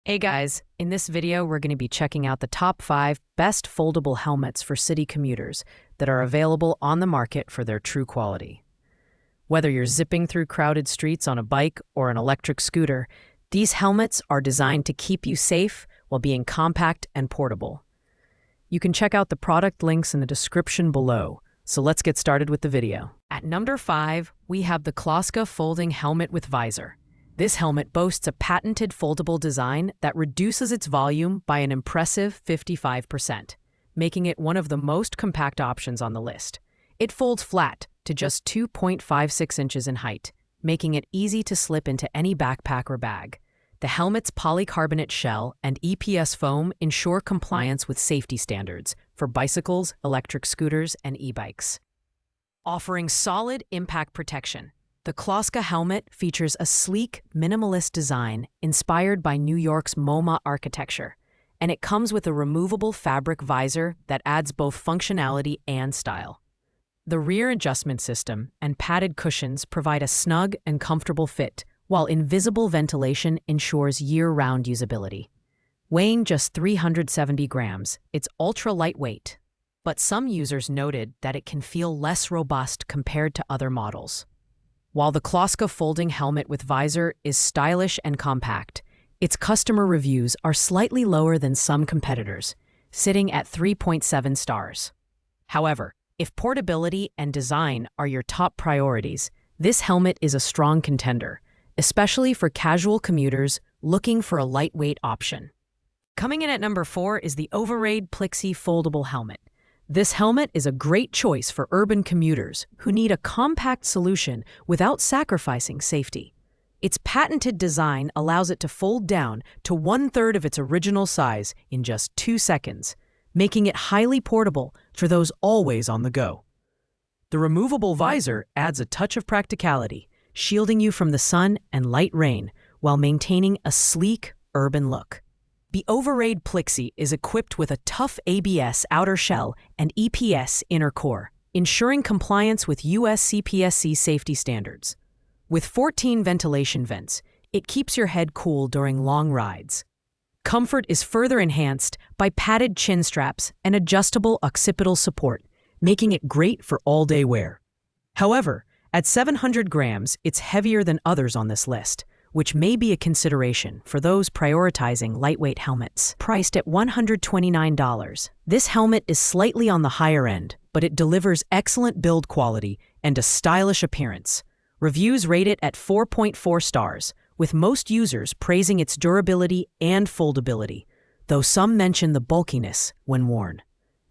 Hey guys, in this video we're going to be checking out the top 5 best foldable helmets for city commuters that are available on the market for their true quality. Whether you're zipping through crowded streets on a bike or an electric scooter, these helmets are designed to keep you safe while being compact and portable. You can check out the product links in the description below, so let's get started with the video. At number 5, we have the CLOSCA Folding Helmet with Visor. This helmet boasts a patented foldable design that reduces its volume by an impressive 55%, making it one of the most compact options on the list. It folds flat to just 2.56 inches in height, making it easy to slip into any backpack or bag. The helmet's polycarbonate shell and EPS foam ensure compliance with safety standards for bicycles, electric scooters, and e-bikes. Offering solid impact protection, the CLOSCA helmet features a sleek, minimalist design inspired by New York's MoMA architecture, and it comes with a removable fabric visor that adds both functionality and style. The rear adjustment system and padded cushions provide a snug and comfortable fit, while invisible ventilation ensures year-round usability. Weighing just 370 grams, it's ultra-lightweight, but some users noted that it can feel less robust compared to other models. While the CLOSCA Folding Helmet with Visor is stylish and compact, its customer reviews are slightly lower than some competitors, sitting at 3.7 stars. However, if portability and design are your top priorities, this helmet is a strong contender, especially for casual commuters looking for a lightweight option. Coming in at number 4 is the Overade Plixi Foldable Helmet. This helmet is a great choice for urban commuters who need a compact solution without sacrificing safety. Its patented design allows it to fold down to 1/3 of its original size in just 2 seconds, making it highly portable for those always on the go. The removable visor adds a touch of practicality, shielding you from the sun and light rain while maintaining a sleek, urban look. The Overade Plixi is equipped with a tough ABS outer shell and EPS inner core, ensuring compliance with US CPSC safety standards. With 14 ventilation vents, it keeps your head cool during long rides. Comfort is further enhanced by padded chin straps and adjustable occipital support, making it great for all-day wear. However, at 700 grams, it's heavier than others on this list, which may be a consideration for those prioritizing lightweight helmets. Priced at $129, this helmet is slightly on the higher end, but it delivers excellent build quality and a stylish appearance. Reviews rate it at 4.4 stars, with most users praising its durability and foldability, though some mention the bulkiness when worn.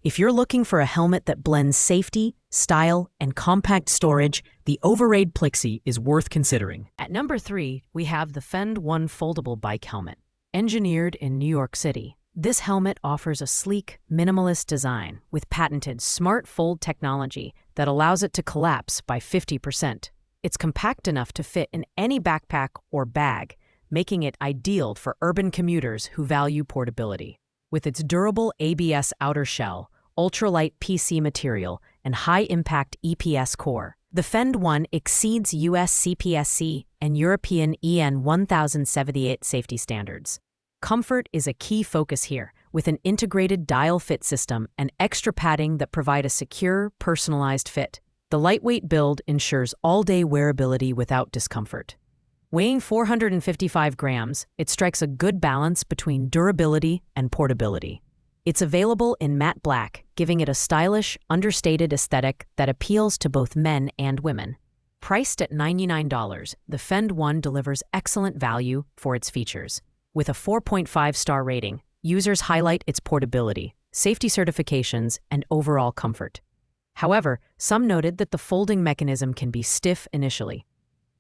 If you're looking for a helmet that blends safety, style, and compact storage, the Overade Plixi is worth considering. At number 3, we have the FEND Foldable Bike Helmet. Engineered in New York City, this helmet offers a sleek, minimalist design with patented Smart Fold technology that allows it to collapse by 50%. It's compact enough to fit in any backpack or bag, making it ideal for urban commuters who value portability. With its durable ABS outer shell, ultralight PC material, and high-impact EPS core, the FEND exceeds US CPSC and European EN 1078 safety standards. Comfort is a key focus here, with an integrated dial fit system and extra padding that provide a secure, personalized fit. The lightweight build ensures all-day wearability without discomfort. Weighing 455 grams, it strikes a good balance between durability and portability. It's available in matte black, giving it a stylish, understated aesthetic that appeals to both men and women. Priced at $99, the FEND delivers excellent value for its features. With a 4.5-star rating, users highlight its portability, safety certifications, and overall comfort. However, some noted that the folding mechanism can be stiff initially.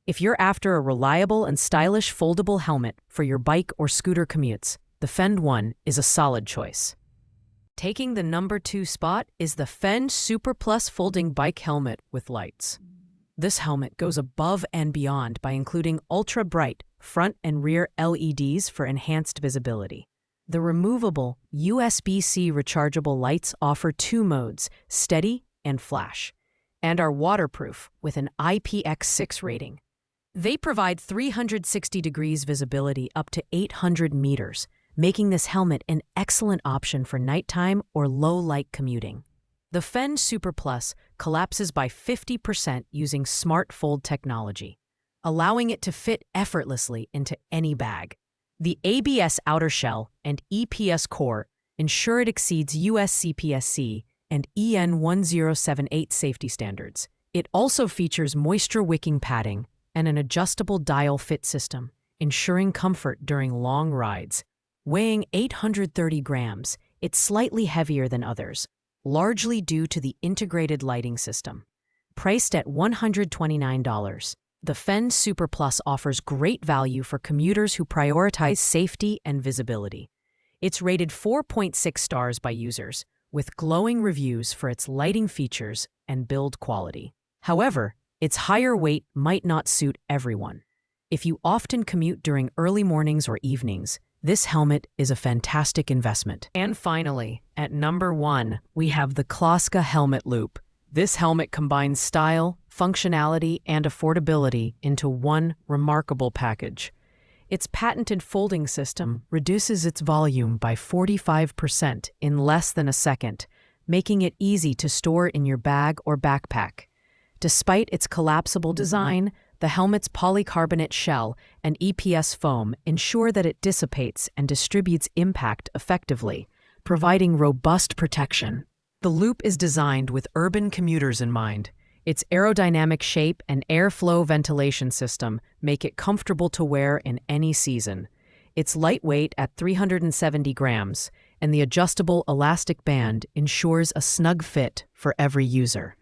If you're after a reliable and stylish foldable helmet for your bike or scooter commutes, the FEND is a solid choice. Taking the number 2 spot is the FEND Super Plus Folding Bike Helmet with Lights. This helmet goes above and beyond by including ultra-bright front and rear LEDs for enhanced visibility. The removable USB-C rechargeable lights offer 2 modes, steady and flash, and are waterproof with an IPX6 rating. They provide 360 degrees visibility up to 800 meters, making this helmet an excellent option for nighttime or low-light commuting. The FEND Super Plus collapses by 50% using Smart Fold technology, allowing it to fit effortlessly into any bag. The ABS outer shell and EPS core ensure it exceeds US CPSC and EN 1078 safety standards. It also features moisture-wicking padding and an adjustable dial fit system, ensuring comfort during long rides. Weighing 830 grams, it's slightly heavier than others, largely due to the integrated lighting system. Priced at $129, the FEND Super Plus offers great value for commuters who prioritize safety and visibility. It's rated 4.6 stars by users, with glowing reviews for its lighting features and build quality. However, its higher weight might not suit everyone. If you often commute during early mornings or evenings, this helmet is a fantastic investment. And finally, at number 1, we have the CLOSCA Helmet Loop. This helmet combines style, functionality, and affordability into one remarkable package. Its patented folding system reduces its volume by 45% in less than a second, making it easy to store in your bag or backpack. Despite its collapsible design, the helmet's polycarbonate shell and EPS foam ensure that it dissipates and distributes impact effectively, providing robust protection. The loop is designed with urban commuters in mind. Its aerodynamic shape and airflow ventilation system make it comfortable to wear in any season. It's lightweight at 370 grams, and the adjustable elastic band ensures a snug fit for every user.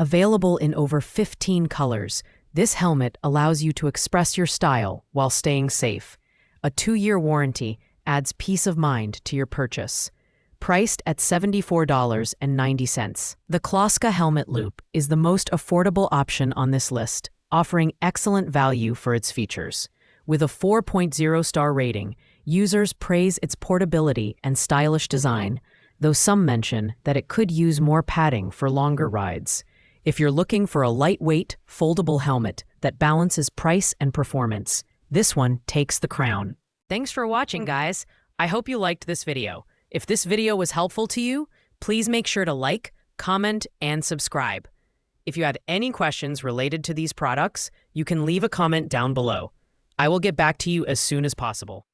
Available in over 15 colors, this helmet allows you to express your style while staying safe. A 2-year warranty adds peace of mind to your purchase. Priced at $74.90. The CLOSCA Helmet Loop is the most affordable option on this list, offering excellent value for its features. With a 4.0 star rating, users praise its portability and stylish design, though some mention that it could use more padding for longer rides. If you're looking for a lightweight, foldable helmet that balances price and performance, this one takes the crown. Thanks for watching, guys. I hope you liked this video. If this video was helpful to you, please make sure to like, comment, and subscribe. If you had any questions related to these products, you can leave a comment down below. I will get back to you as soon as possible.